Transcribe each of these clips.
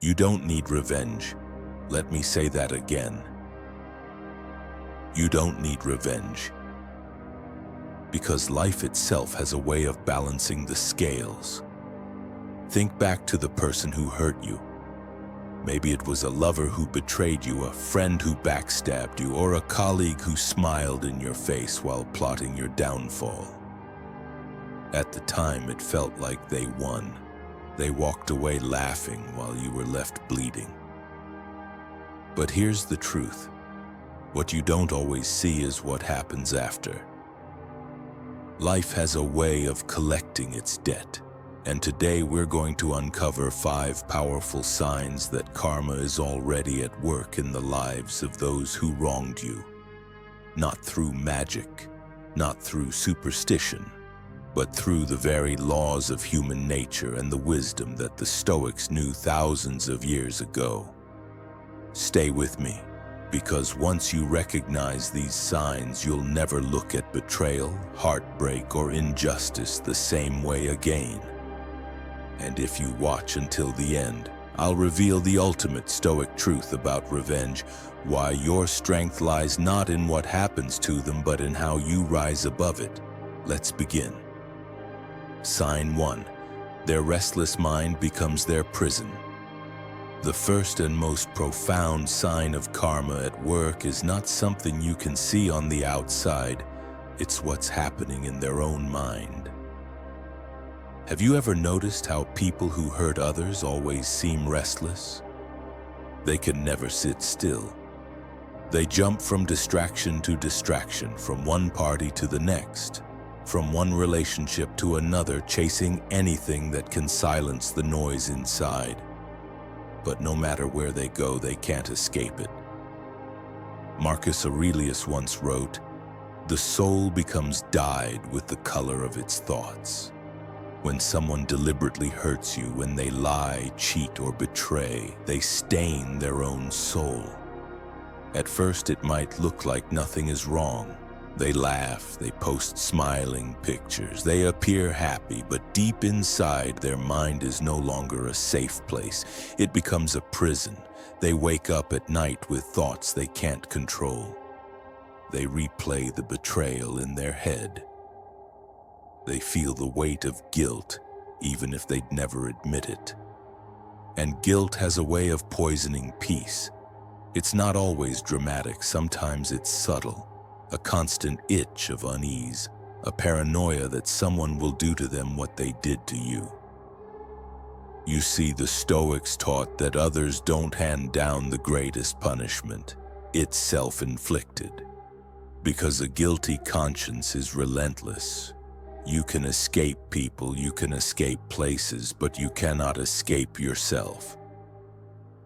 You don't need revenge. Let me say that again. You don't need revenge. Because life itself has a way of balancing the scales. Think back to the person who hurt you. Maybe it was a lover who betrayed you, a friend who backstabbed you, or a colleague who smiled in your face while plotting your downfall. At the time, it felt like they won. They walked away laughing while you were left bleeding. But here's the truth. What you don't always see is what happens after. Life has a way of collecting its debt. And today we're going to uncover 5 powerful signs that karma is already at work in the lives of those who wronged you. Not through magic, not through superstition, but through the very laws of human nature and the wisdom that the Stoics knew thousands of years ago. Stay with me, because once you recognize these signs, you'll never look at betrayal, heartbreak, or injustice the same way again. And if you watch until the end, I'll reveal the ultimate Stoic truth about revenge, why your strength lies not in what happens to them, but in how you rise above it. Let's begin. Sign 1. Their restless mind becomes their prison. The first and most profound sign of karma at work is not something you can see on the outside, it's what's happening in their own mind. Have you ever noticed how people who hurt others always seem restless? They can never sit still. They jump from distraction to distraction, from one party to the next, from one relationship to another, chasing anything that can silence the noise inside. But no matter where they go, they can't escape it. Marcus Aurelius once wrote, "The soul becomes dyed with the color of its thoughts." When someone deliberately hurts you, when they lie, cheat, or betray, they stain their own soul. At first, it might look like nothing is wrong. They laugh, they post smiling pictures, they appear happy, but deep inside, their mind is no longer a safe place. It becomes a prison. They wake up at night with thoughts they can't control. They replay the betrayal in their head. They feel the weight of guilt, even if they'd never admit it. And guilt has a way of poisoning peace. It's not always dramatic, sometimes it's subtle. A constant itch of unease, a paranoia that someone will do to them what they did to you. You see, the Stoics taught that others don't hand down the greatest punishment. It's self-inflicted. Because a guilty conscience is relentless. You can escape people, you can escape places, but you cannot escape yourself.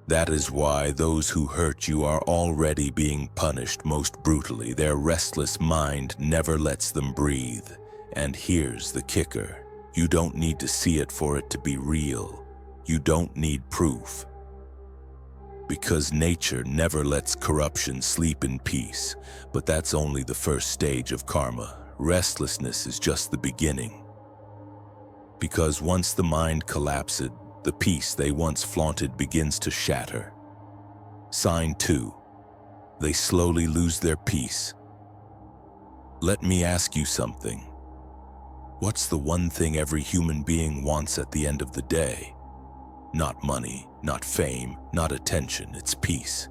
That is why those who hurt you are already being punished most brutally. Their restless mind never lets them breathe. And here's the kicker. You don't need to see it for it to be real. You don't need proof. Because nature never lets corruption sleep in peace. But that's only the first stage of karma. Restlessness is just the beginning. Because once the mind collapses, the peace they once flaunted begins to shatter. Sign 2. They slowly lose their peace. Let me ask you something. What's the one thing every human being wants at the end of the day? Not money, not fame, not attention, it's peace.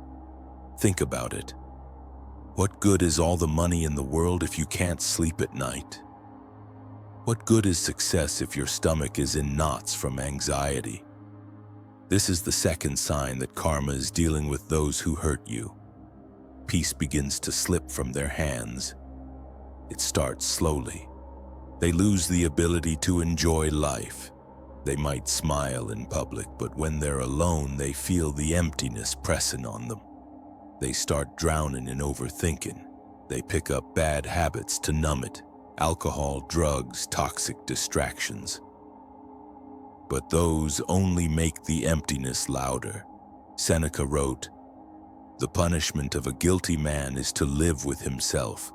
Think about it. What good is all the money in the world if you can't sleep at night? What good is success if your stomach is in knots from anxiety? This is the second sign that karma is dealing with those who hurt you. Peace begins to slip from their hands. It starts slowly. They lose the ability to enjoy life. They might smile in public, but when they're alone, they feel the emptiness pressing on them. They start drowning in overthinking. They pick up bad habits to numb it. Alcohol, drugs, toxic distractions. But those only make the emptiness louder. Seneca wrote, "The punishment of a guilty man is to live with himself."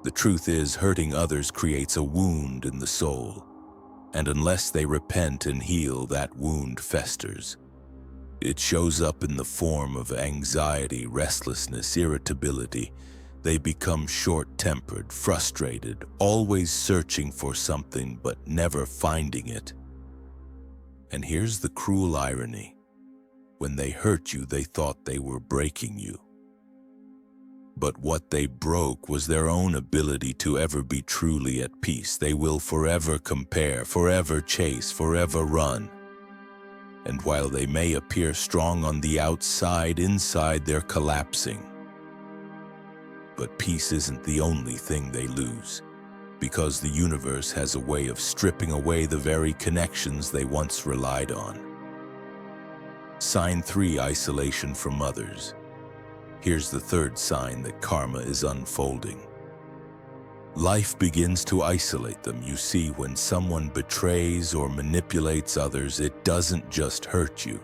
The truth is, hurting others creates a wound in the soul. And unless they repent and heal, that wound festers. It shows up in the form of anxiety, restlessness, irritability. They become short-tempered, frustrated, always searching for something but never finding it. And here's the cruel irony. When they hurt you, they thought they were breaking you. But what they broke was their own ability to ever be truly at peace. They will forever compare, forever chase, forever run. And while they may appear strong on the outside, inside they're collapsing. But peace isn't the only thing they lose, because the universe has a way of stripping away the very connections they once relied on. Sign 3: isolation from others. Here's the third sign that karma is unfolding. Life begins to isolate them. You see, when someone betrays or manipulates others, it doesn't just hurt you.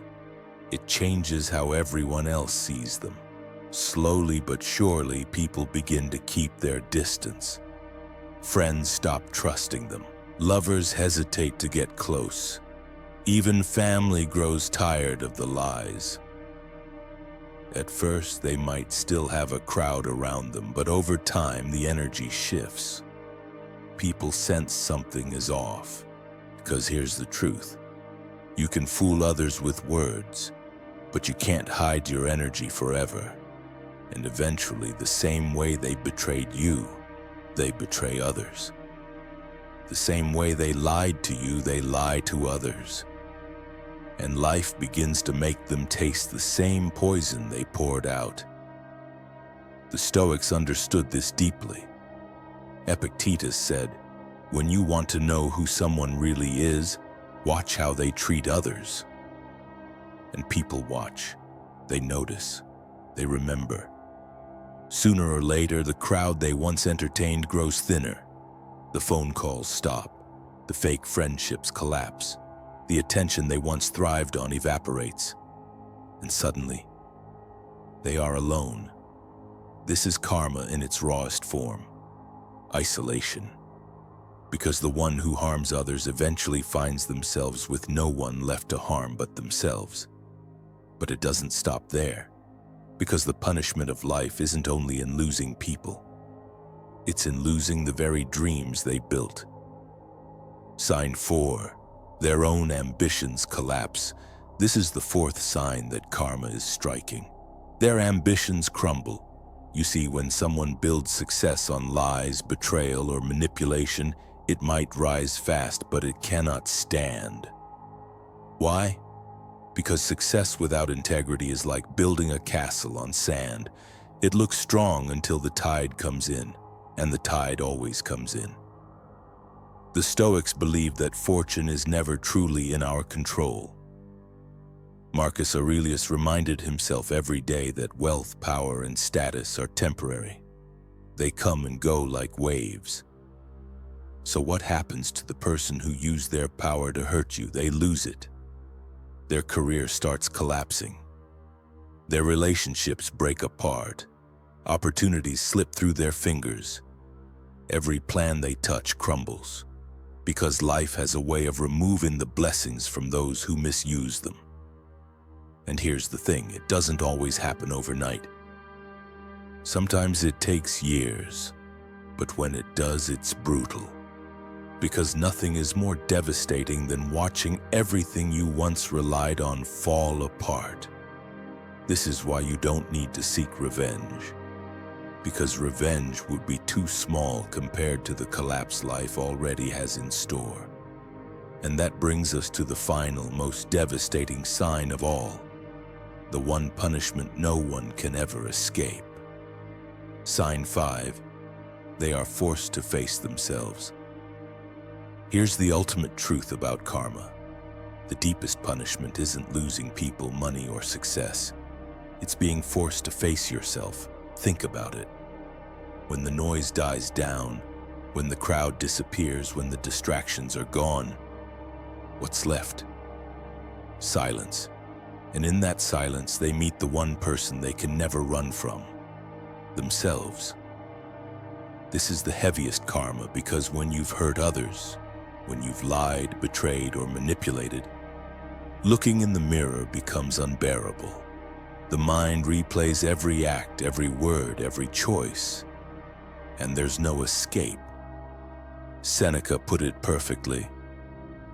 It changes how everyone else sees them. Slowly but surely, people begin to keep their distance. Friends stop trusting them. Lovers hesitate to get close. Even family grows tired of the lies. At first, they might still have a crowd around them, but over time, the energy shifts. People sense something is off. Because here's the truth. You can fool others with words, but you can't hide your energy forever. And eventually, the same way they betrayed you, they betray others. The same way they lied to you, they lie to others. And life begins to make them taste the same poison they poured out. The Stoics understood this deeply. Epictetus said, "When you want to know who someone really is, watch how they treat others." And people watch. They notice. They remember. Sooner or later, the crowd they once entertained grows thinner. The phone calls stop. The fake friendships collapse. The attention they once thrived on evaporates. And suddenly, they are alone. This is karma in its rawest form. Isolation. Because the one who harms others eventually finds themselves with no one left to harm but themselves. But it doesn't stop there. Because the punishment of life isn't only in losing people. It's in losing the very dreams they built. Sign 4. Their own ambitions collapse. This is the fourth sign that karma is striking. Their ambitions crumble. You see, when someone builds success on lies, betrayal, or manipulation, it might rise fast, but it cannot stand. Why? Because success without integrity is like building a castle on sand. It looks strong until the tide comes in, and the tide always comes in. The Stoics believed that fortune is never truly in our control. Marcus Aurelius reminded himself every day that wealth, power, and status are temporary. They come and go like waves. So what happens to the person who used their power to hurt you? They lose it. Their career starts collapsing. Their relationships break apart. Opportunities slip through their fingers. Every plan they touch crumbles. Because life has a way of removing the blessings from those who misuse them. And here's the thing, it doesn't always happen overnight. Sometimes it takes years, but when it does, it's brutal. Because nothing is more devastating than watching everything you once relied on fall apart. This is why you don't need to seek revenge. Because revenge would be too small compared to the collapse life already has in store. And that brings us to the final, most devastating sign of all. The one punishment no one can ever escape. Sign 5. They are forced to face themselves. Here's the ultimate truth about karma. The deepest punishment isn't losing people, money, or success. It's being forced to face yourself. Think about it. When the noise dies down, when the crowd disappears, when the distractions are gone, what's left? Silence. And in that silence, they meet the one person they can never run from, themselves. This is the heaviest karma because when you've hurt others, when you've lied, betrayed, or manipulated, Looking in the mirror becomes unbearable. The mind replays every act, every word, every choice, and there's no escape. Seneca put it perfectly.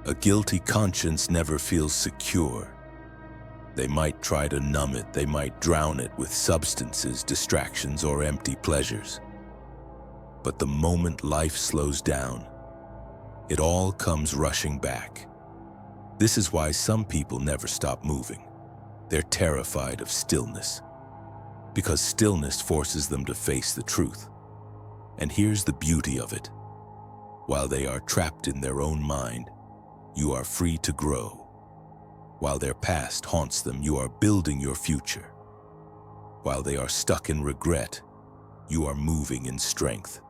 A guilty conscience never feels secure. They might try to numb it, they might drown it with substances, distractions, or empty pleasures. But the moment life slows down, it all comes rushing back. This is why some people never stop moving. They're terrified of stillness, because stillness forces them to face the truth. And here's the beauty of it. While they are trapped in their own mind, you are free to grow. While their past haunts them, you are building your future. While they are stuck in regret, you are moving in strength.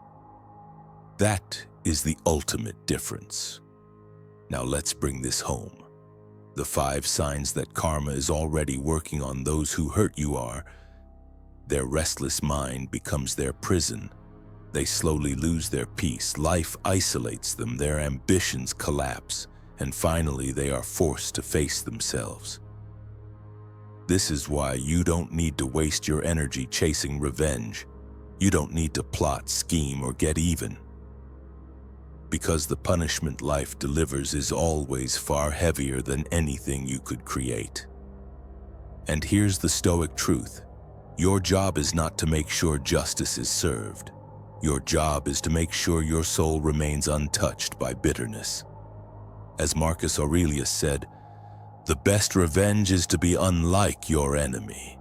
That is the ultimate difference. Now let's bring this home. The 5 signs that karma is already working on those who hurt you are: their restless mind becomes their prison. They slowly lose their peace. Life isolates them. Their ambitions collapse. And finally, they are forced to face themselves. This is why you don't need to waste your energy chasing revenge. You don't need to plot, scheme, or get even. Because the punishment life delivers is always far heavier than anything you could create. And here's the stoic truth. Your job is not to make sure justice is served. Your job is to make sure your soul remains untouched by bitterness. As Marcus Aurelius said, the best revenge is to be unlike your enemy.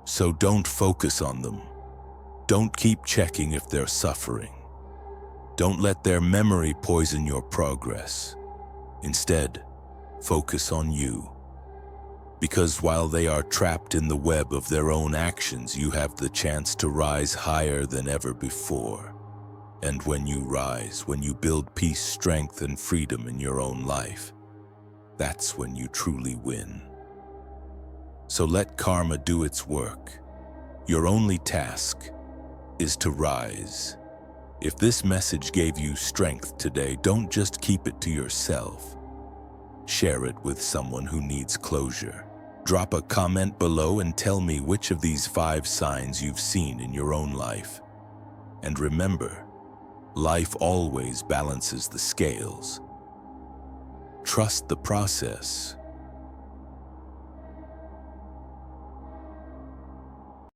So don't focus on them. Don't keep checking if they're suffering. Don't let their memory poison your progress. Instead, focus on you. Because while they are trapped in the web of their own actions, you have the chance to rise higher than ever before. And when you rise, when you build peace, strength, and freedom in your own life, that's when you truly win. So let karma do its work. Your only task is to rise. If this message gave you strength today, don't just keep it to yourself. Share it with someone who needs closure. Drop a comment below and tell me which of these 5 signs you've seen in your own life. And remember, life always balances the scales. Trust the process,